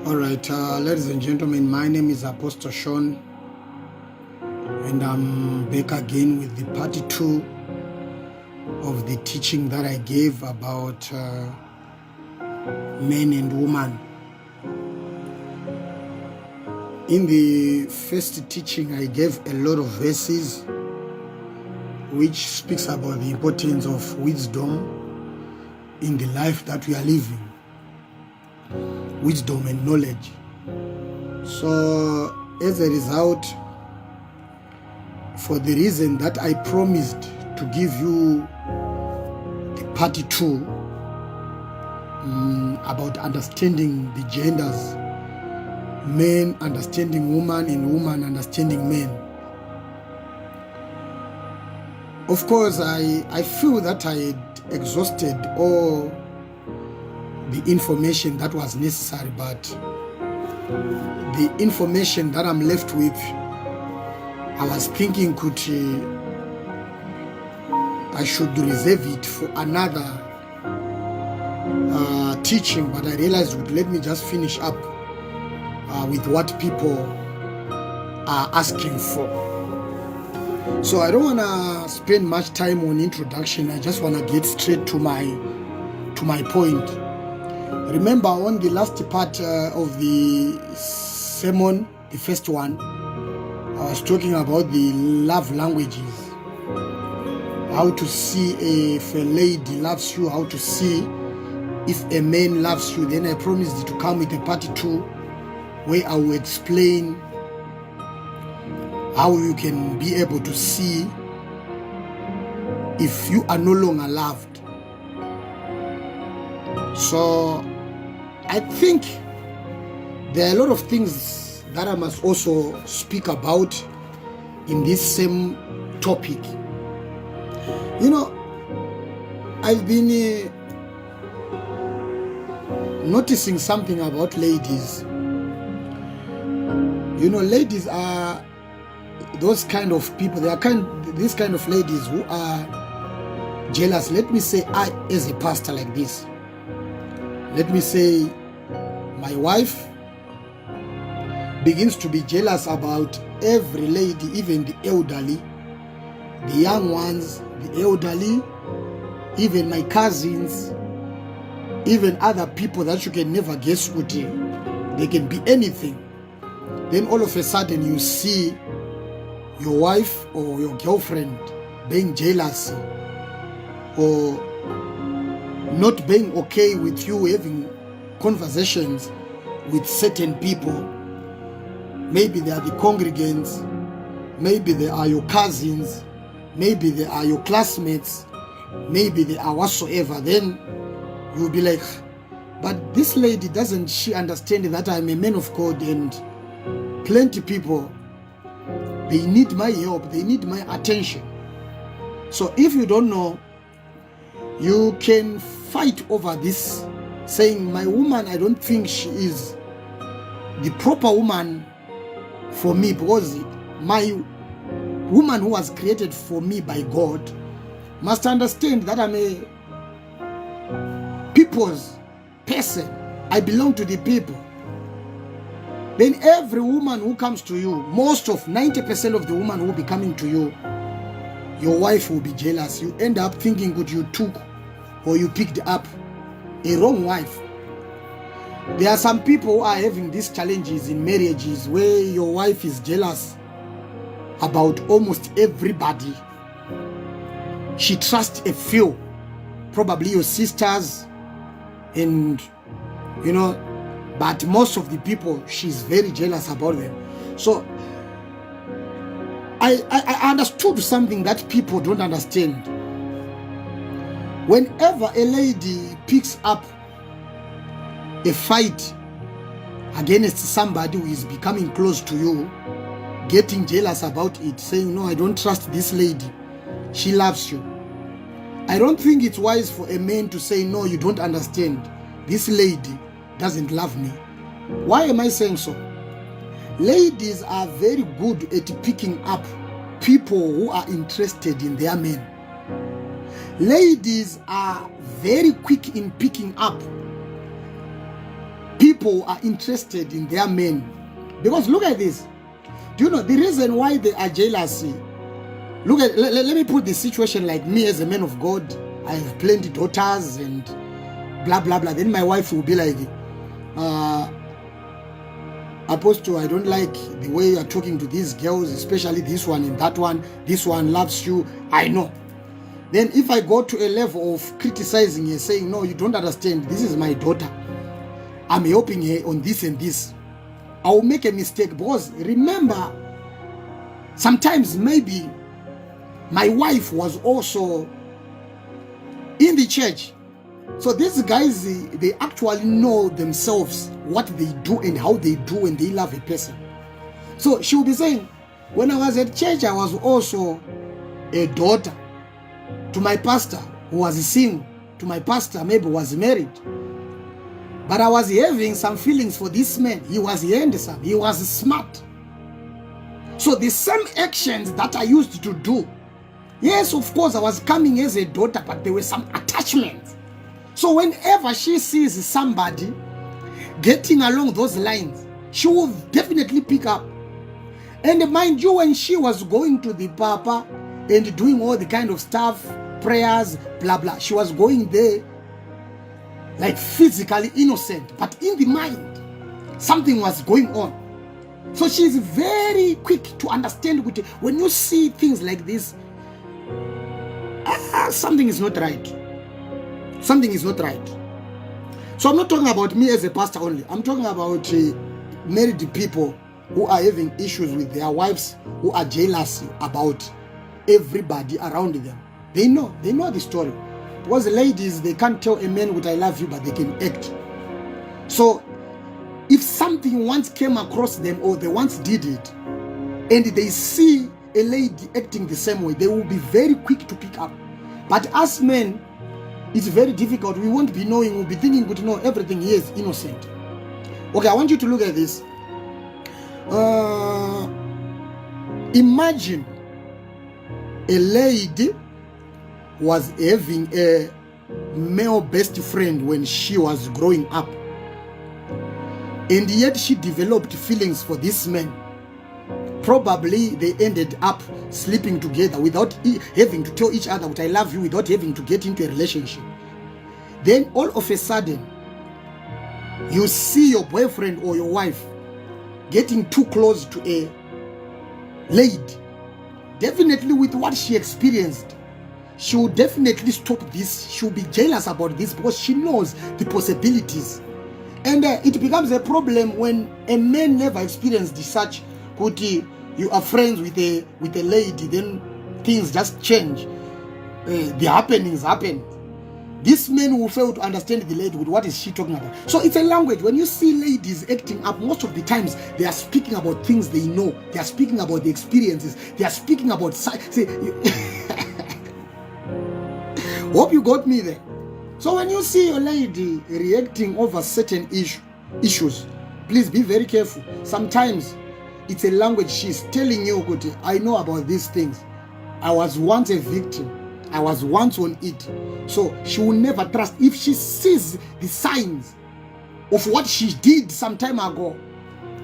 All right, ladies and gentlemen, my name is Apostle Sean, and I'm back again with the part 2 of the teaching that I gave about men and women. In the first teaching, I gave a lot of verses which speaks about the importance of wisdom in the life that we are living. Wisdom and knowledge. So as a result, for the reason that I promised to give you the part 2 about understanding the genders, men understanding woman and woman understanding men. Of course, I feel that I had exhausted all the information that was necessary, but the information that I'm left with, I was thinking I should reserve it for another teaching, but I realized let me just finish up with what people are asking for. So I don't want to spend much time on introduction. I just want to get straight to my point. Remember, on the last part of the sermon, the first one, I was talking about the love languages. How to see if a lady loves you, how to see if a man loves you. Then I promised to come with a part 2 where I will explain how you can be able to see if you are no longer loved. So I think there are a lot of things that I must also speak about in this same topic. You know, I've been noticing something about ladies. You know, ladies are those kind of people. They are these kind of ladies who are jealous. Let me say, I as a pastor like this, let me say my wife begins to be jealous about every lady, even the elderly, the young ones, the elderly, even my cousins, even other people that you can never guess what they can be anything. Then all of a sudden you see your wife or your girlfriend being jealous or not being okay with you having conversations with certain people. Maybe they are the congregants, maybe they are your cousins, maybe they are your classmates, maybe they are whatsoever. Then you'll be like, but this lady, doesn't she understand that I'm a man of God, and plenty people, they need my help, they need my attention. So if you don't know, you can fight over this, saying my woman, I don't think she is the proper woman for me, because my woman who was created for me by God must understand that I'm a people's person. I belong to the people. Then every woman who comes to you, most of 90% of the woman who will be coming to you, your wife will be jealous. You end up thinking that you took or you picked up a wrong wife. There are some people who are having these challenges in marriages where your wife is jealous about almost everybody. She trusts a few, probably your sisters, and you know, but most of the people, she's very jealous about them. So I understood something that people don't understand. Whenever a lady picks up a fight against somebody who is becoming close to you, getting jealous about it, saying, no, I don't trust this lady, she loves you. I don't think it's wise for a man to say, no, you don't understand, this lady doesn't love me. Why am I saying so? Ladies are very good at picking up people who are interested in their men. Ladies are very quick in picking up people are interested in their men. Because look at this. Do you know the reason why they are jealousy? Look at, let me put the situation like me as a man of God. I have plenty daughters and blah, blah, blah. Then my wife will be like, Apostle, I don't like the way you are talking to these girls, especially this one and that one. This one loves you. I know. Then if I go to a level of criticizing her, saying, no, you don't understand. This is my daughter. I'm helping her on this and this. I will make a mistake because remember, sometimes maybe my wife was also in the church. So these guys, they actually know themselves what they do and how they do when they love a person. So she will be saying, when I was at church, I was also a daughter to my pastor who was single, to my pastor maybe was married. But I was having some feelings for this man. He was handsome, he was smart. So the same actions that I used to do, yes, of course, I was coming as a daughter, but there were some attachments. So whenever she sees somebody getting along those lines, she will definitely pick up. And mind you, when she was going to the Papa and doing all the kind of stuff, prayers, blah, blah, she was going there like physically innocent, but in the mind, something was going on. So she's very quick to understand when you see things like this, something is not right. Something is not right. So I'm not talking about me as a pastor only. I'm talking about married people who are having issues with their wives, who are jealous about everybody around them. They know the story. Because the ladies, they can't tell a man what I love you, but they can act. So if something once came across them or they once did it, and they see a lady acting the same way, they will be very quick to pick up. But as men, it's very difficult. We won't be knowing, we'll be thinking, but no, everything here is innocent. Okay, I want you to look at this. Imagine a lady was having a male best friend when she was growing up, and yet she developed feelings for this man. Probably they ended up sleeping together without having to tell each other what I love you, without having to get into a relationship. Then all of a sudden, you see your boyfriend or your wife getting too close to a lady. Definitely with what she experienced, she will definitely stop this. She will be jealous about this because she knows the possibilities. And it becomes a problem when a man never experienced such. You are friends with a lady, then things just change. The happenings happen. This man will fail to understand the lady with what is she talking about. So it's a language. When you see ladies acting up, most of the times they are speaking about things they know. They are speaking about the experiences. They are speaking about... See, hope you got me there. So when you see your lady reacting over certain issues, please be very careful. Sometimes it's a language. She's telling you, I know about these things. I was once a victim. I was once on it. So she will never trust. If she sees the signs of what she did some time ago,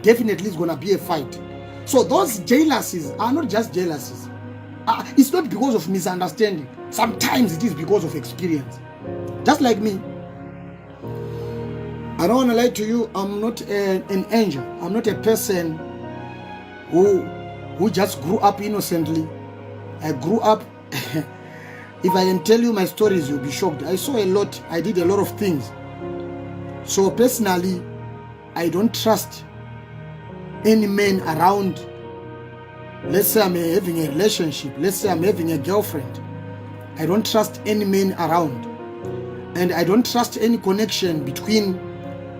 definitely it's going to be a fight. So those jealousies are not just jealousies. It's not because of misunderstanding. Sometimes it is because of experience. Just like me. I don't want to lie to you. I'm not an angel. I'm not a person who just grew up innocently. I grew up... If I can tell you my stories, you'll be shocked. I saw a lot. I did a lot of things. So personally, I don't trust any man around. Let's say I'm having a relationship. Let's say I'm having a girlfriend. I don't trust any man around. And I don't trust any connection between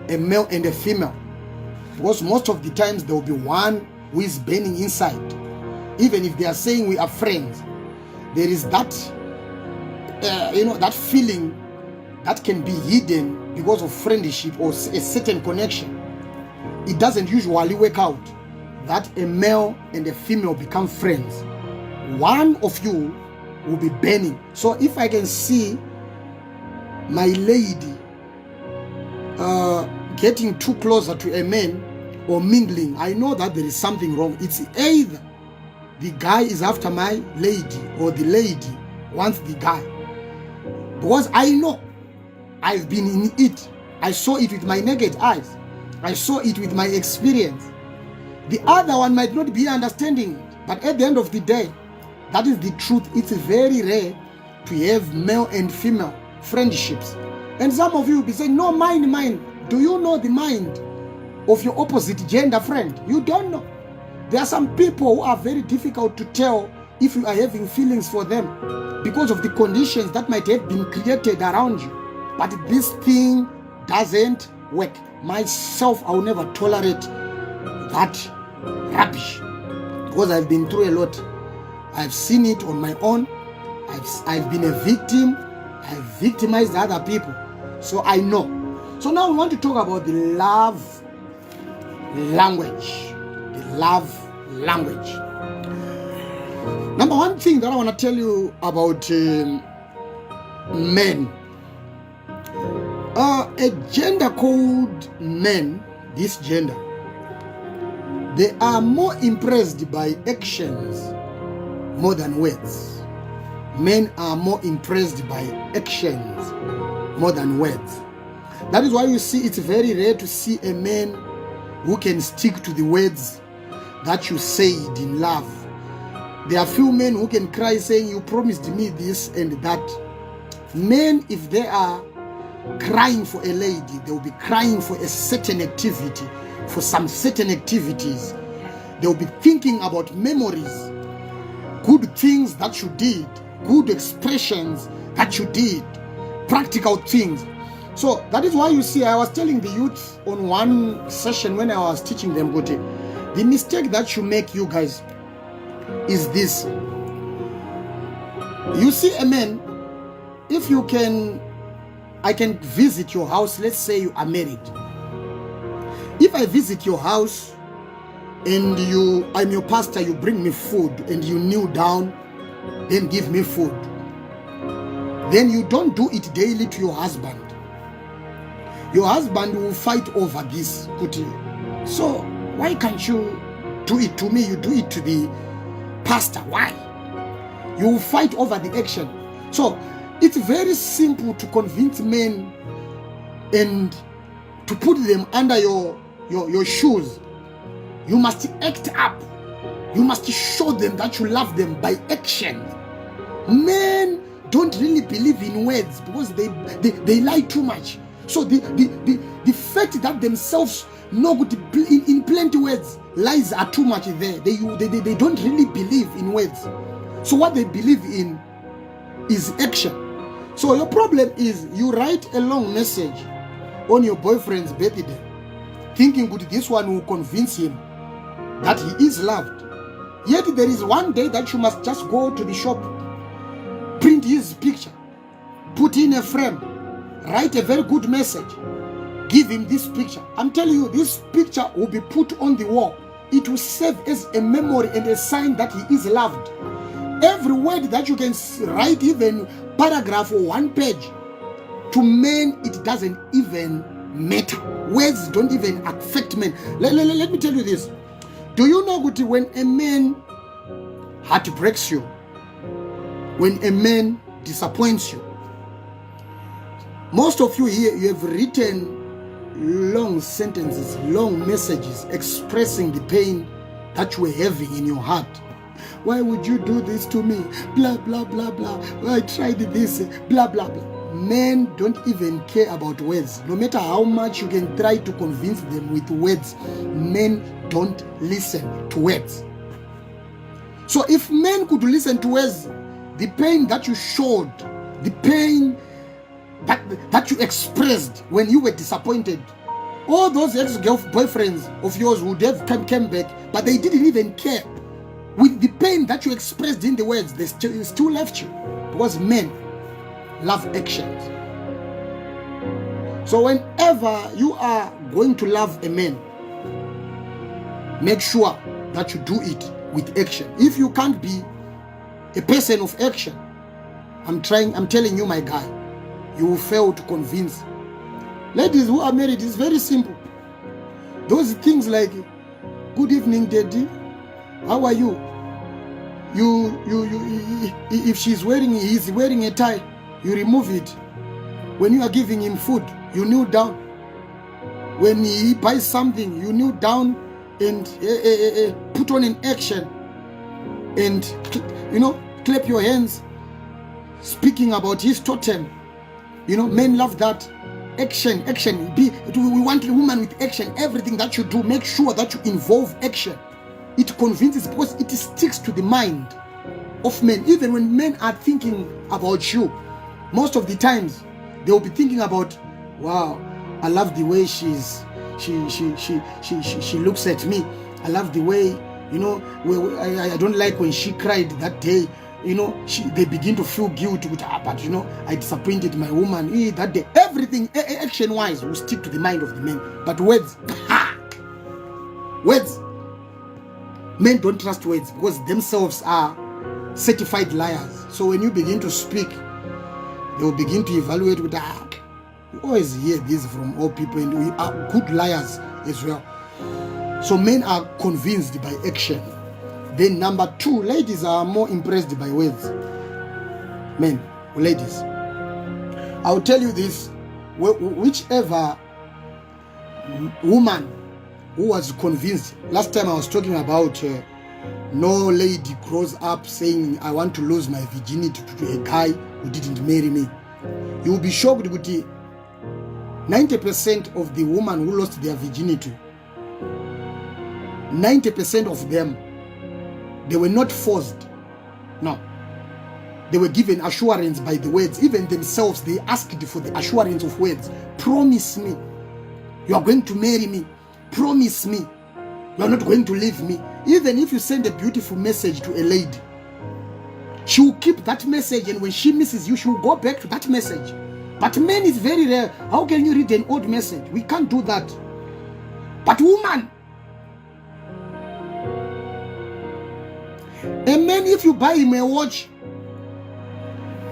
a male and a female. Because most of the times there will be one who is burning inside. Even if they are saying we are friends, there is that that feeling that can be hidden because of friendship or a certain connection. It doesn't usually work out that a male and a female become friends. One of you will be burning. So if I can see my lady getting too closer to a man or mingling, I know that there is something wrong. It's either the guy is after my lady or the lady wants the guy. Because I know, I've been in it. I saw it with my naked eyes. I saw it with my experience. The other one might not be understanding it, but at the end of the day, that is the truth. It's very rare to have male and female friendships. And some of you will be saying, no, mine. Do you know the mind of your opposite gender friend? You don't know. There are some people who are very difficult to tell if you are having feelings for them because of the conditions that might have been created around you. But this thing doesn't work. Myself, I will never tolerate that rubbish because I've been through a lot. I've seen it on my own. I've been a victim. I've victimized other people. So I know. So now we want to talk about the love language. The love language. Number one thing that I want to tell you about men. A gender called men, this gender, they are more impressed by actions more than words. Men are more impressed by actions more than words. That is why you see it's very rare to see a man who can stick to the words that you said in love. There are few men who can cry saying, you promised me this and that. Men, if they are crying for a lady, they will be crying for a certain activity, for some certain activities. They will be thinking about memories, good things that you did, good expressions that you did, practical things. So that is why you see, I was telling the youth on one session when I was teaching them, the mistake that you make, you guys, is this. You see a man, if you can, I can visit your house. Let's say you are married. If I visit your house and I'm your pastor, you bring me food and you kneel down, then give me food. Then you don't do it daily to your husband. Your husband will fight over this. So why can't you do it to me? You do it to the pastor. Why? You will fight over the action. So it's very simple to convince men and to put them under your shoes. You must act up. You must show them that you love them by action. Men don't really believe in words because they lie too much. So the fact that themselves know in plenty words, lies are too much there. They don't really believe in words. So what they believe in is action. So your problem is you write a long message on your boyfriend's birthday, thinking this one will convince him that he is loved. Yet there is one day that you must just go to the shop, print his picture, put in a frame, write a very good message, give him this picture. I'm telling you, this picture will be put on the wall. It will serve as a memory and a sign that he is loved. Every word that you can write, even paragraph or one page, to men it doesn't even matter. Words don't even affect men. Let me tell you this. Do you know when a man heart breaks you, when a man disappoints you, most of you here, you have written long sentences, long messages expressing the pain that you were having in your heart. Why would you do this to me? Blah, blah, blah, blah. I tried this, blah, blah, blah. Men don't even care about words. No matter how much you can try to convince them with words, men don't listen to words. So if men could listen to words, the pain that you showed, the pain that you expressed when you were disappointed, all those ex-boyfriends of yours would have come back, but they didn't even care. With the pain that you expressed in the words, they still left you. Because men love actions. So whenever you are going to love a man, make sure that you do it with action. If you can't be a person of action, I'm telling you, my guy, you will fail to convince Ladies who are married, it's very simple. Those things like, good evening, daddy, how are you? If he's wearing a tie, you remove it. When you are giving him food, you kneel down. When he buys something, you kneel down and put on an action and, clap your hands, speaking about his totem. Men love that. Action. We want a woman with action. Everything that you do, make sure that you involve action. It convinces, because it sticks to the mind of men. Even when men are thinking about you, most of the times they will be thinking about, wow, I love the way she looks at me. I love the way, I don't like when she cried that day. They begin to feel guilt with her, but I disappointed my woman that day. Everything action wise will stick to the mind of the men. But words, men don't trust words, because themselves are certified liars. So when you begin to speak, they will begin to evaluate with that. You always hear this from all people, and we are good liars as well. So men are convinced by action. Then number 2, ladies are more impressed by words. Men, ladies, I'll tell you this, whichever woman who was convinced, last time I was talking about no lady grows up saying, I want to lose my virginity to a guy who didn't marry me. You will be shocked with 90% of the women who lost their virginity, 90% of them, they were not forced. No. They were given assurance by the words. Even themselves, they asked for the assurance of words. Promise me you are going to marry me. Promise me you are not going to leave me. Even if you send a beautiful message to a lady, she will keep that message, and when she misses you, she will go back to that message. But men is very rare. How can you read an old message? We can't do that. But woman, a man, if you buy him a watch,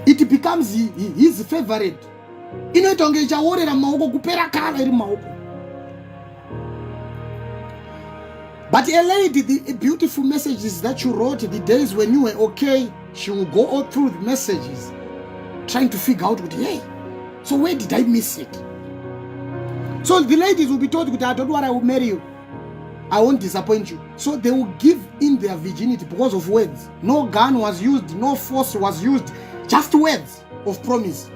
it becomes his favorite. But a lady, the beautiful messages that you wrote the days when you were okay, she will go all through the messages trying to figure out, hey, so where did I miss it? So the ladies will be told, I don't want, I will marry you, I won't disappoint you. So they will give in their virginity because of words. No gun was used, no force was used, just words of promise.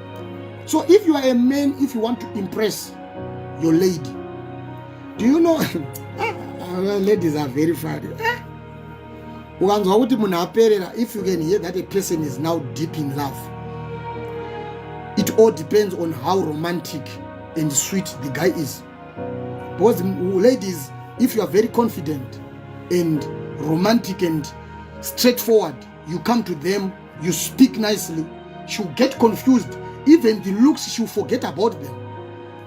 So if you are a man, if you want to impress your lady, do you know, ladies are very funny. If you can hear that a person is now deep in love, it all depends on how romantic and sweet the guy is. Because ladies, if you are very confident and romantic and straightforward, you come to them, you speak nicely, she'll get confused. Even the looks, she'll forget about them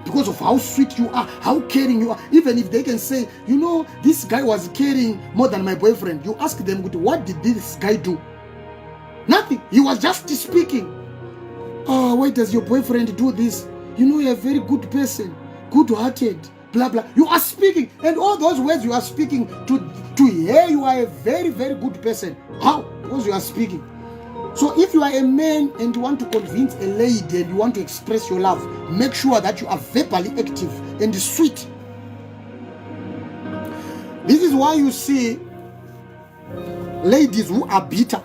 because of how sweet you are, how caring you are. Even if they can say, this guy was caring more than my boyfriend, you ask them, what did this guy do? Nothing. He was just speaking. Oh, why does your boyfriend do this? You're a very good person, good-hearted, blah, blah. You are speaking, and all those words you are speaking to hear you are a very, very good person. How? Because you are speaking. So if you are a man and you want to convince a lady and you want to express your love, make sure that you are verbally active and sweet. This is why you see ladies who are bitter.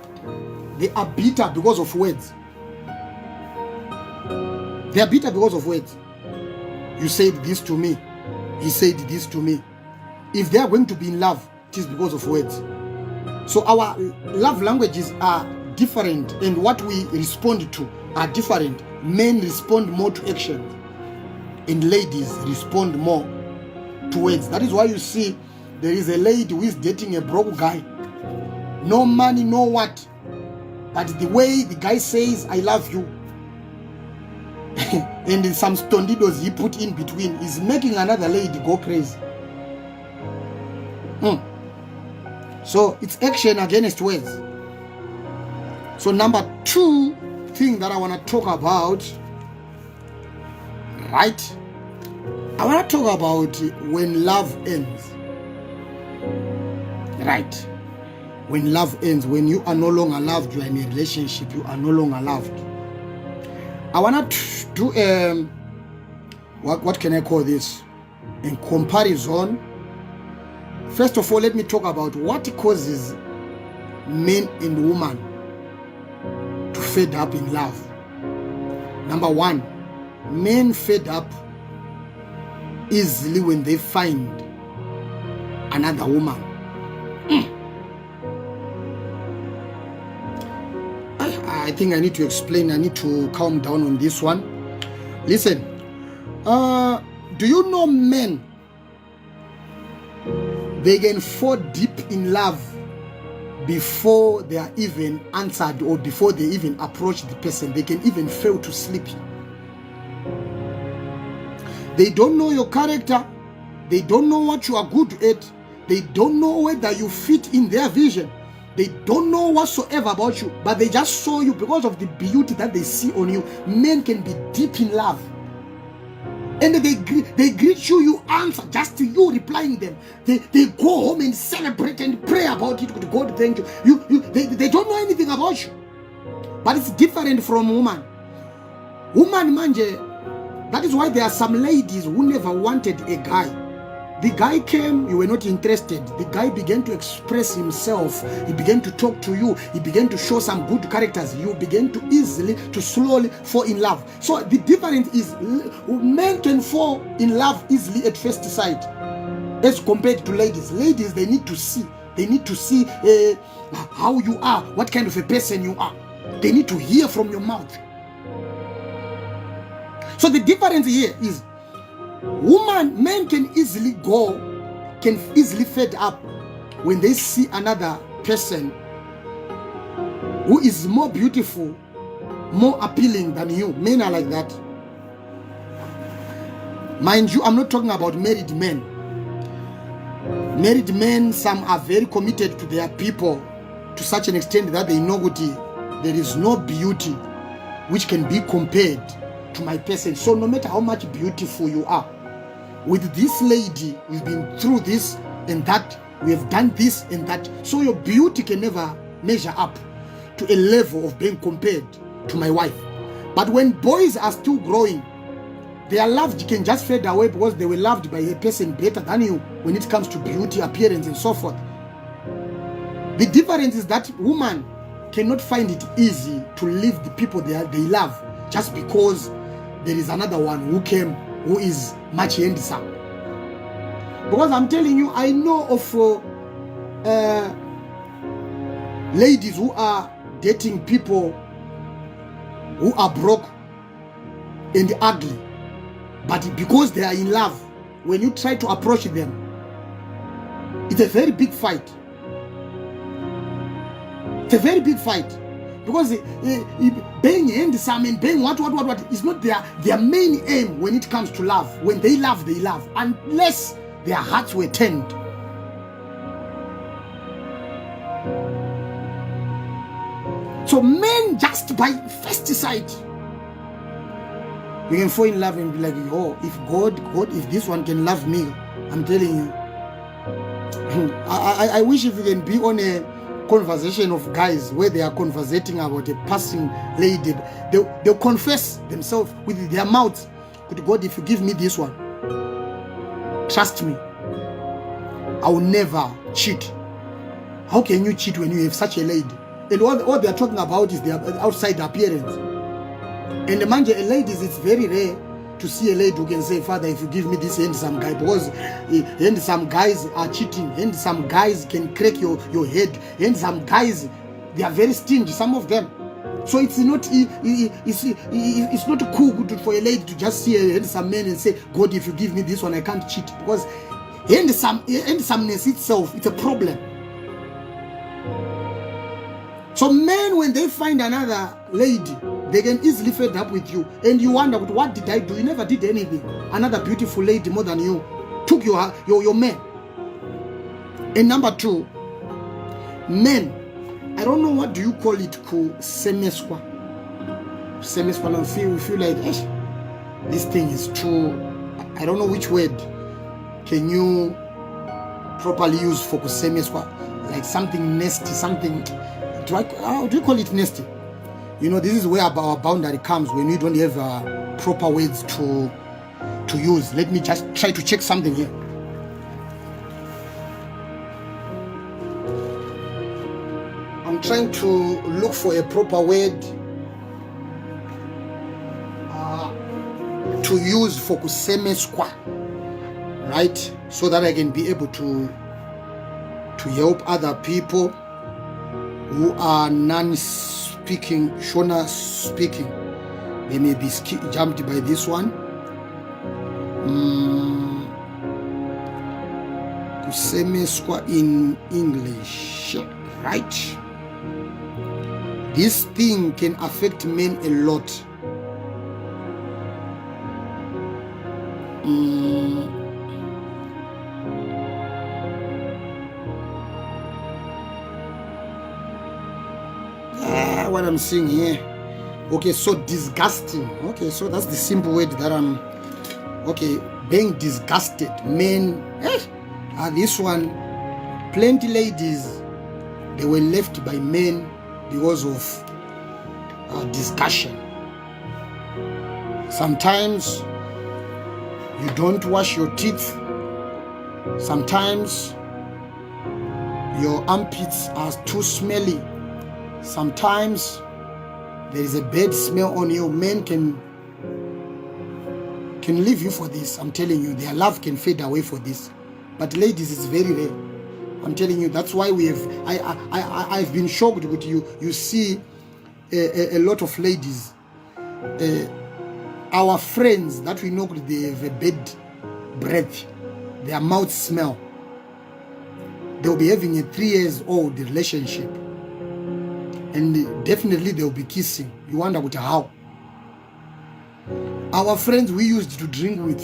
They are bitter because of words. They are bitter because of words. You said this to me. He said this to me. If they are going to be in love, it is because of words. So our love languages are different, and what we respond to are different. Men respond more to action, and ladies respond more to words. That is why you see there is a lady who is dating a broke guy. No money, no what. But the way the guy says, I love you, and some stondidos he put in between is making another lady go crazy. So it's action against words. So number 2 thing that I want to talk about, right, I want to talk about when love ends. Right. When love ends, when you are no longer loved, you are in a relationship, you are no longer loved. I want to do what can I call this? In comparison. First of all, let me talk about what causes men and women to fed up in love. Number one, men fed up easily when they find another woman. I think I need to explain, I need to calm down on this one. Listen, do you know men, they can fall deep in love before they are even answered or before they even approach the person. They can even fail to sleep. They don't know your character. They don't know what you are good at. They don't know whether you fit in their vision. They don't know whatsoever about you, but they just saw you because of the beauty that they see on you. Men can be deep in love. And they greet you, you answer, just to you replying them. They go home and celebrate and pray about it with God, thank you. They don't know anything about you. But it's different from woman. Woman, manje, that is why there are some ladies who never wanted a guy. The guy came, you were not interested. The guy began to express himself. He began to talk to you. He began to show some good characters. You began to easily, to slowly fall in love. So the difference is men can fall in love easily at first sight as compared to ladies. Ladies, they need to see. They need to see how you are, what kind of a person you are. They need to hear from your mouth. So the difference here is men can easily fed up when they see another person who is more beautiful, more appealing than you. Men are like that. Mind you, I'm not talking about married men. Married men, some are very committed to their people to such an extent that they know there is no beauty which can be compared to my person. So no matter how much beautiful you are, with this lady, we've been through this and that, we have done this and that. So your beauty can never measure up to a level of being compared to my wife. But when boys are still growing, their love can just fade away because they were loved by a person better than you when it comes to beauty, appearance, and so forth. The difference is that women cannot find it easy to leave the people they love just because there is another one who came who is much handsome. Because I'm telling you, I know of ladies who are dating people who are broke and ugly, but because they are in love, when you try to approach them, it's a very big fight. It's a very big fight. Because being handsome and being what is not their main aim when it comes to love. When they love, unless their hearts were turned. So men, just by first sight, you can fall in love and be like, oh, if God, if this one can love me, I'm telling you. I wish if you can be on a conversation of guys where they are conversating about a passing lady, they'll confess themselves with their mouths, but God, if you give me this one, trust me, I will never cheat. How can you cheat when you have such a lady? And all they are talking about is their outside appearance. And among the ladies, it's very rare to see a lady who can say, Father, if you give me this handsome guy, because handsome guys are cheating, handsome guys can crack your head, handsome guys, they are very stingy, some of them. So it's not cool for a lady to just see a handsome man and say, God, if you give me this one, I can't cheat. Because handsomeness itself, it's a problem. So men, when they find another lady, they can easily fed up with you. And you wonder, what did I do? You never did anything. Another beautiful lady more than you took your man. And number two, men, I don't know, what do you call it? Semeswa. We feel like, this thing is true. I don't know which word can you properly use for kusemeswa, like something nasty, something, how do you call it nasty? You know, this is where our boundary comes, when we don't have proper words to use. Let me just try to check something here. I'm trying to look for a proper word to use for kusemeswa, right? So that I can be able to help other people who are non-speaking, Shona speaking. They may be jumped by this one. Kusemeswa in English, right? This thing can affect men a lot. What I'm seeing here. Okay, so disgusting. Okay, so that's the simple word that I'm. Okay, being disgusted. Men, this one, plenty ladies, they were left by men because of discussion. Sometimes you don't wash your teeth. Sometimes your armpits are too smelly. Sometimes there is a bad smell on you. Men can leave you for this. I'm telling you, their love can fade away for this. But ladies, it's very rare. I'm telling you, that's why we have. I've been shocked with you. You see a lot of ladies, our friends that we know they have a bad breath, their mouth smell. They'll be having a 3 years old relationship, and definitely they'll be kissing. You wonder how. Our friends we used to drink with,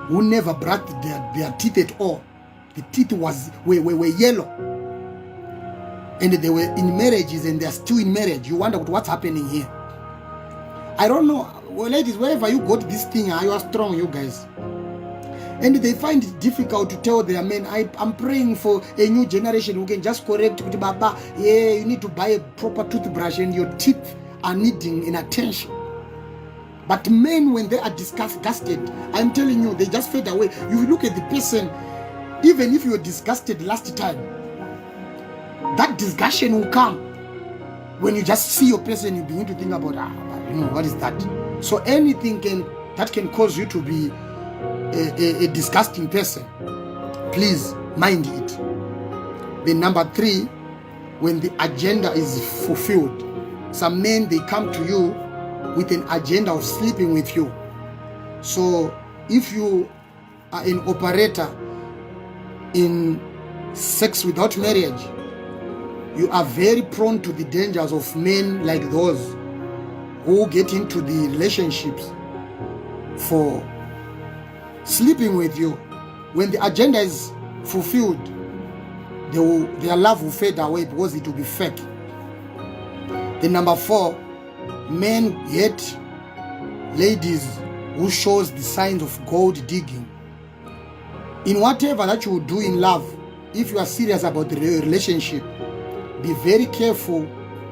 who never brushed their teeth at all. The teeth were yellow, and they were in marriages, and they're still in marriage. You wonder what's happening here. I don't know. Well, ladies, wherever you got this thing, you are strong, you guys. And they find it difficult to tell their men, I'm praying for a new generation who can just correct with Baba. Yeah, you need to buy a proper toothbrush and your teeth are needing an attention. But men, when they are disgusted, I'm telling you, they just fade away. You look at the person, even if you were disgusted last time, that discussion will come. When you just see your person, you begin to think about, what is that? So anything that can cause you to be a disgusting person, please mind it. Then number 3, when the agenda is fulfilled. Some men, they come to you with an agenda of sleeping with you. So if you are an operator in sex without marriage, you are very prone to the dangers of men like those who get into the relationships for sleeping with you. When the agenda is fulfilled, their love will fade away because it will be fake. The number 4, men hate ladies who shows the signs of gold digging. In whatever that you do in love, if you are serious about the relationship, be very careful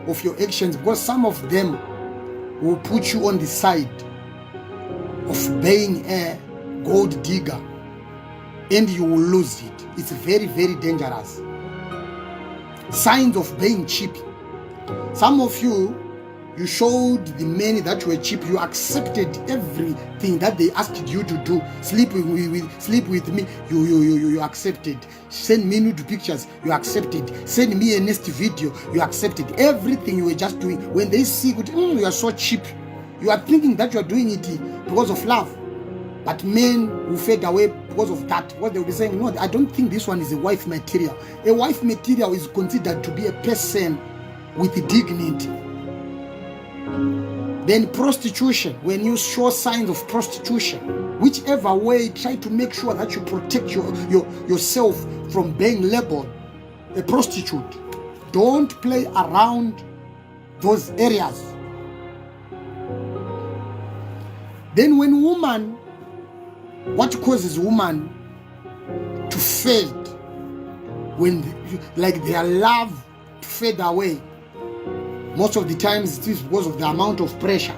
of your actions, because some of them will put you on the side of being a gold digger, and you will lose it. It's very, very dangerous. Signs of being cheap. Some of you showed the men that were cheap. You accepted everything that they asked you to do. Sleep with me. You accepted. Send me nude pictures. You accepted. Send me a nasty video. You accepted. Everything you were just doing. When they see you are so cheap, you are thinking that you are doing it because of love. But men will fade away because of that. What they will be saying, no, I don't think this one is a wife material. A wife material is considered to be a person with dignity. Then prostitution, when you show signs of prostitution, whichever way, try to make sure that you protect yourself from being labeled a prostitute. Don't play around those areas. Then when women What causes woman to fade when, like their love to fade away? Most of the times it is because of the amount of pressure.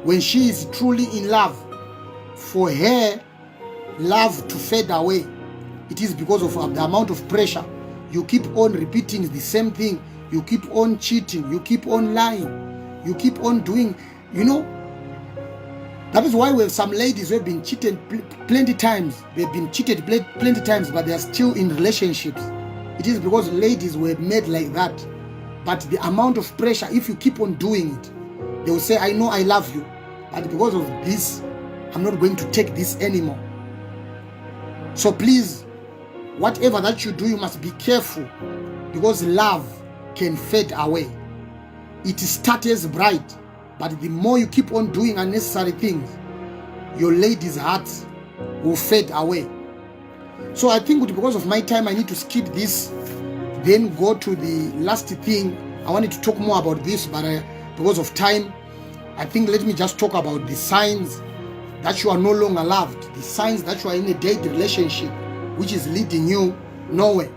When she is truly in love, for her love to fade away, it is because of the amount of pressure. You keep on repeating the same thing. You keep on cheating. You keep on lying. You keep on doing, you know. That is why we have some ladies who have been cheated plenty times. They've been cheated plenty times, but they are still in relationships. It is because ladies were made like that. But the amount of pressure, if you keep on doing it, they will say, I know I love you, but because of this, I'm not going to take this anymore. So please, whatever that you do, you must be careful, because love can fade away. It starts bright, but the more you keep on doing unnecessary things, your lady's heart will fade away. So I think because of my time, I need to skip this, then go to the last thing. I wanted to talk more about this, but because of time, I think let me just talk about the signs that you are no longer loved, the signs that you are in a dead relationship, which is leading you nowhere.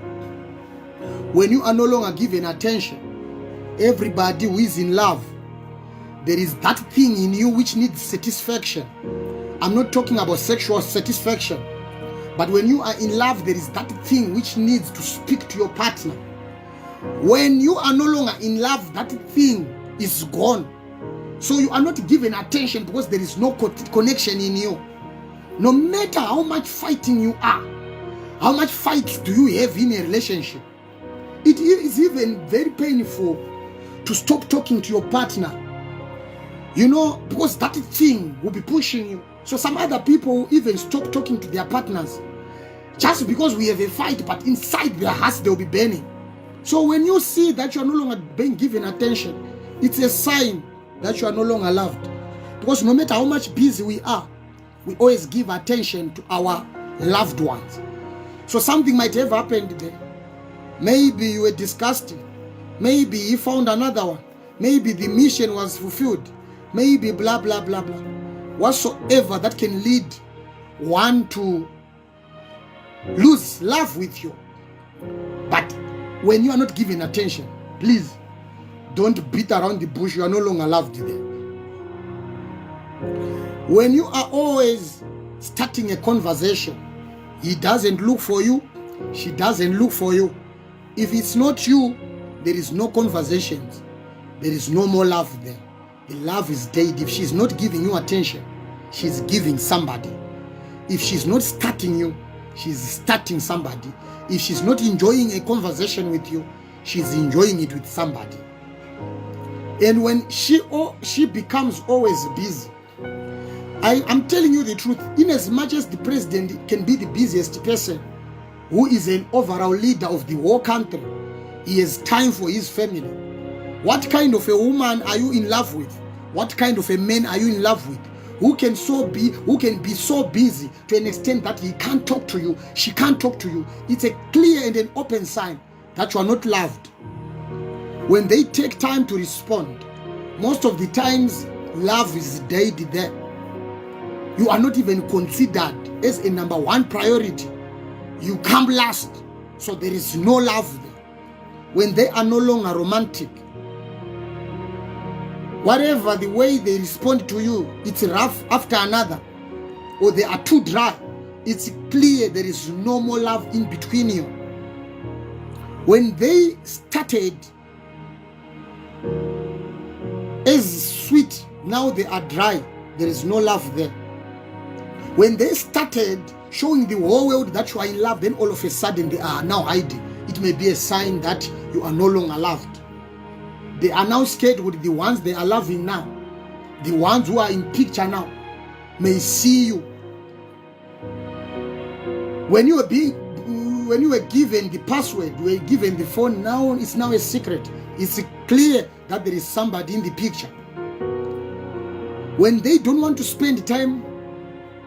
When you are no longer given attention, everybody who is in love, there is that thing in you which needs satisfaction. I'm not talking about sexual satisfaction, but when you are in love, there is that thing which needs to speak to your partner. When you are no longer in love, that thing is gone. So you are not given attention because there is no connection in you. No matter how much fighting you are, how much fights do you have in a relationship, it is even very painful to stop talking to your partner. You know, because that thing will be pushing you. So some other people will even stop talking to their partners just because we have a fight, but inside their hearts they will be burning. So when you see that you are no longer being given attention, it's a sign that you are no longer loved. Because no matter how much busy we are, we always give attention to our loved ones. So something might have happened there. Maybe you were disgusted. Maybe you found another one. Maybe the mission was fulfilled. Maybe blah, blah, blah, blah. Whatsoever that can lead one to lose love with you. But when you are not given attention, please don't beat around the bush. You are no longer loved there. When you are always starting a conversation, he doesn't look for you, she doesn't look for you. If it's not you, there is no conversations. There is no more love there. The love is dead. If she's not giving you attention, she's giving somebody. If she's not starting you, she's starting somebody. If she's not enjoying a conversation with you, she's enjoying it with somebody. And when she becomes always busy, I'm telling you the truth, in as much as the president can be the busiest person, who is an overall leader of the whole country, he has time for his family. What kind of a woman are you in love with? What kind of a man are you in love with? Who can be so busy to an extent that he can't talk to you, she can't talk to you? It's a clear and an open sign that you are not loved. When they take time to respond, most of the times love is dead there. You are not even considered as a number one priority. You come last, so there is no love there. When they are no longer romantic, whatever the way they respond to you, it's rough after another, or they are too dry, it's clear there is no more love in between you. When they started as sweet, now they are dry, there is no love there. When they started showing the whole world that you are in love, then all of a sudden they are now hiding. It may be a sign that you are no longer loved. They are now scared with the ones they are loving now. The ones who are in picture now may see you. When you were given the password, you were given the phone, now it's now a secret. It's clear that there is somebody in the picture. When they don't want to spend time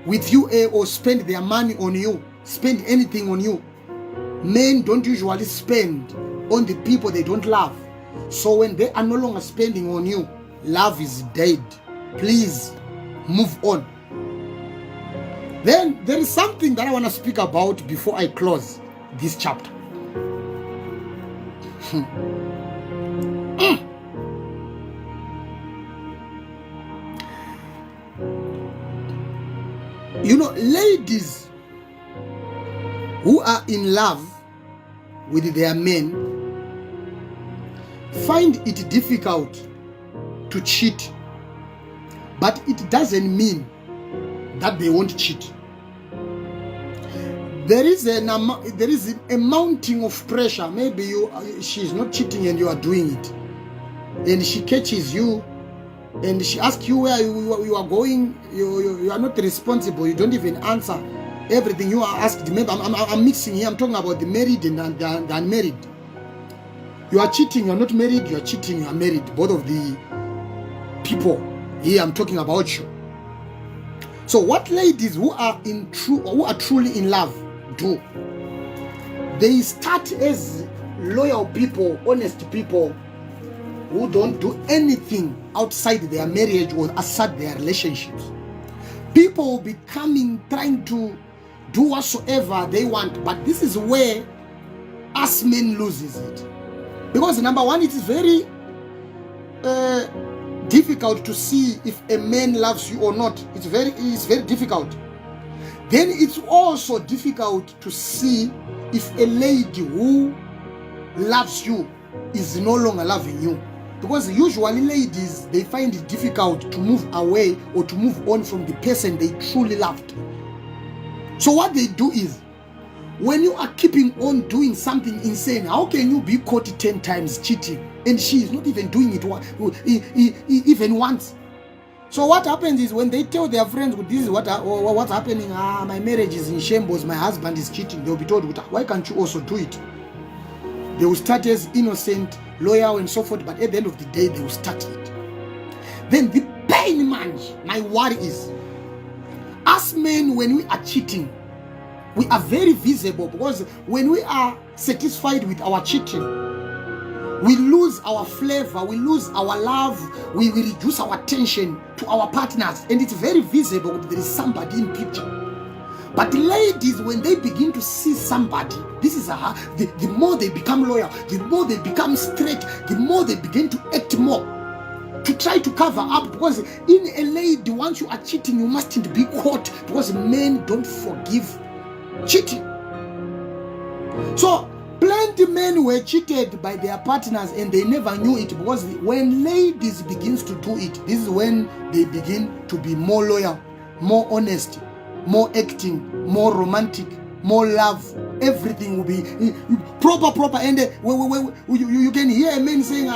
with you or spend their money on you, spend anything on you, men don't usually spend on the people they don't love. So when they are no longer spending on you, love is dead. Please move on. Then there is something that I want to speak about before I close this chapter. You know, ladies who are in love with their men find it difficult to cheat, but it doesn't mean that they won't cheat. There is a mounting of pressure. Maybe she's not cheating and you are doing it, and she catches you and she asks you where you are going. You are not responsible. You don't even answer everything you are asked. Maybe I'm mixing here. I'm talking about the married and the unmarried. You are cheating. You are not married. You are cheating. You are married. Both of the people here, I'm talking about you. So what ladies who are truly in love do? They start as loyal people, honest people who don't do anything outside their marriage or outside their relationships. People will be coming, trying to do whatsoever they want, but this is where us men loses it. Because number one, it is very difficult to see if a man loves you or not. It's very difficult. Then it's also difficult to see if a lady who loves you is no longer loving you. Because usually ladies, they find it difficult to move away or to move on from the person they truly loved. So what they do is, when you are keeping on doing something insane, how can you be caught 10 times cheating and she is not even doing it even once? So what happens is, when they tell their friends, this is what's happening, my marriage is in shambles, my husband is cheating, they'll be told, why can't you also do it? They will start as innocent, loyal and so forth, but at the end of the day, they will start it. Then the pain, man, my worry is, us men, when we are cheating, we are very visible, because when we are satisfied with our cheating, we lose our flavor, we lose our love, we reduce our attention to our partners, and it's very visible that there is somebody in picture. But ladies, when they begin to see somebody, this is the more they become loyal, the more they become straight, the more they begin to act more to try to cover up. Because in a lady, once you are cheating, you mustn't be caught, because men don't forgive cheating. So plenty men were cheated by their partners and they never knew it, because when ladies begins to do it, this is when they begin to be more loyal, more honest, more acting, more romantic, more love. Everything will be proper, and you can hear a man saying,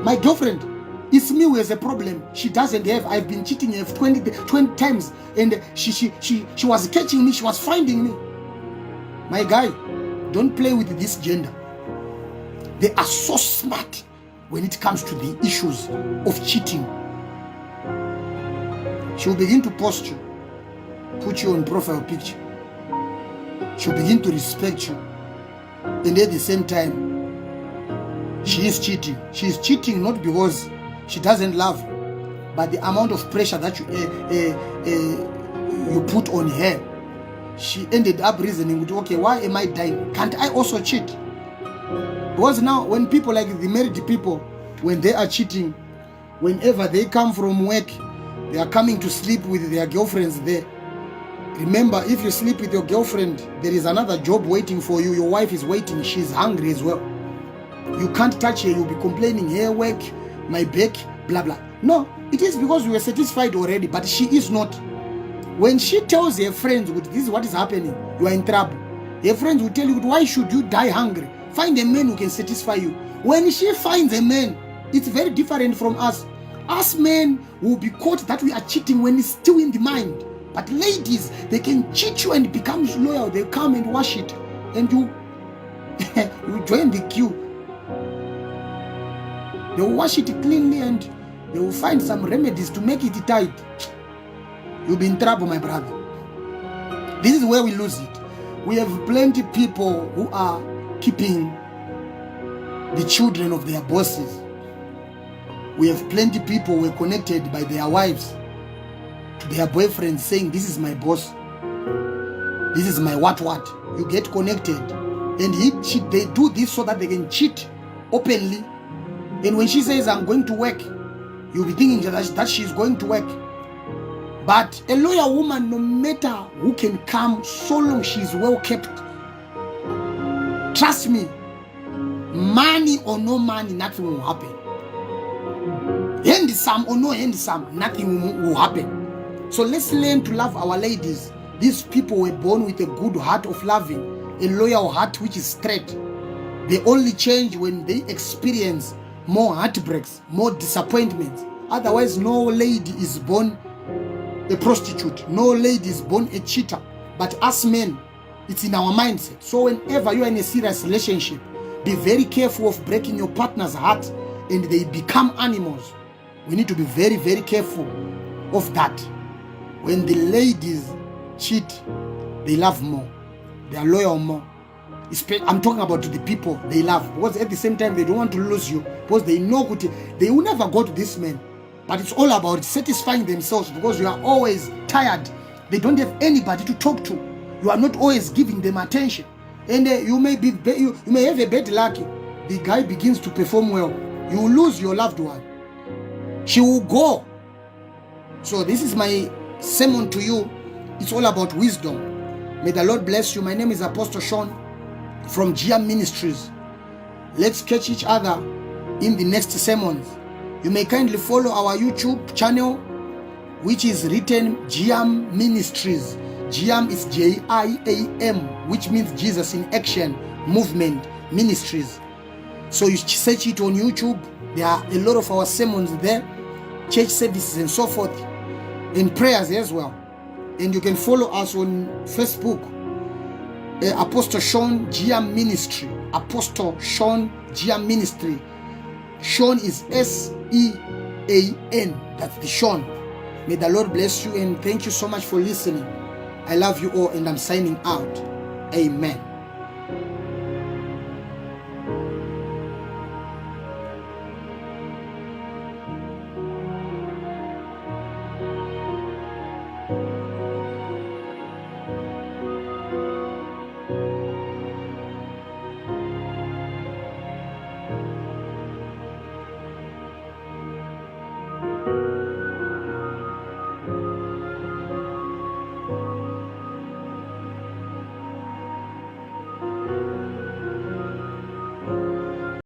my girlfriend, it's me who has a problem. She doesn't have. I've been cheating her 20 times, and she was catching me. She was finding me. My guy, don't play with this gender. They are so smart when it comes to the issues of cheating. She will begin to post you, put you on profile picture. She'll begin to respect you, and at the same time, she is cheating. She is cheating not because she doesn't love you, but the amount of pressure that you put on her. She ended up reasoning with, okay, why am I dying? Can't I also cheat? Because now, when people like the married people, when they are cheating, whenever they come from work, they are coming to sleep with their girlfriends there. Remember, if you sleep with your girlfriend, there is another job waiting for you. Your wife is waiting. She's hungry as well. You can't touch her. You'll be complaining, hair work, my back, blah, blah. No, it is because you were satisfied already, but she is not. When she tells her friends, this is what is happening, you are in trouble. Her friends will tell you, why should you die hungry? Find a man who can satisfy you. When she finds a man, it's very different from us. Us men will be caught that we are cheating when it's still in the mind. But ladies, they can cheat you and become loyal. They come and wash it, and you join the queue. They will wash it cleanly, and they will find some remedies to make it tight. You'll be in trouble, my brother. This is where we lose it. We have plenty of people who are keeping the children of their bosses. We have plenty of people who are connected by their wives their boyfriends saying, this is my boss, this is my what. You get connected. And they do this so that they can cheat openly. And when she says, I'm going to work, you'll be thinking that she's going to work. But a loyal woman, no matter who can come, so long she's well kept, trust me, money or no money, nothing will happen. Handsome or no handsome, nothing will happen. So let's learn to love our ladies. These people were born with a good heart of loving, a loyal heart which is straight. They only change when they experience more heartbreaks, more disappointments. Otherwise, no lady is born a prostitute. No lady is born a cheater. But us men, it's in our mindset. So whenever you're in a serious relationship, be very careful of breaking your partner's heart and they become animals. We need to be very, very careful of that. When the ladies cheat, they love more. They are loyal more. I'm talking about the people they love, because at the same time they don't want to lose you, because they know they will never go to this man. But it's all about satisfying themselves, because you are always tired. They don't have anybody to talk to. You are not always giving them attention, and you may have a bad luck. The guy begins to perform well, you will lose your loved one. She will go. So this is my sermon to you. It's all about wisdom. May the Lord bless you. My name is Apostle Sean from GM Ministries. Let's catch each other in the next sermons. You may kindly follow our YouTube channel, which is written GM Ministries. GM is J-I-A-M, which means Jesus in Action Movement Ministries. So you search it on YouTube. There are a lot of our sermons there, church services and so forth, and prayers as well. And you can follow us on Facebook, Apostle Sean GM Ministry. Apostle Sean GM Ministry. Sean is S-E-A-N. That's the Sean. May the Lord bless you, and thank you so much for listening. I love you all, and I'm signing out. Amen.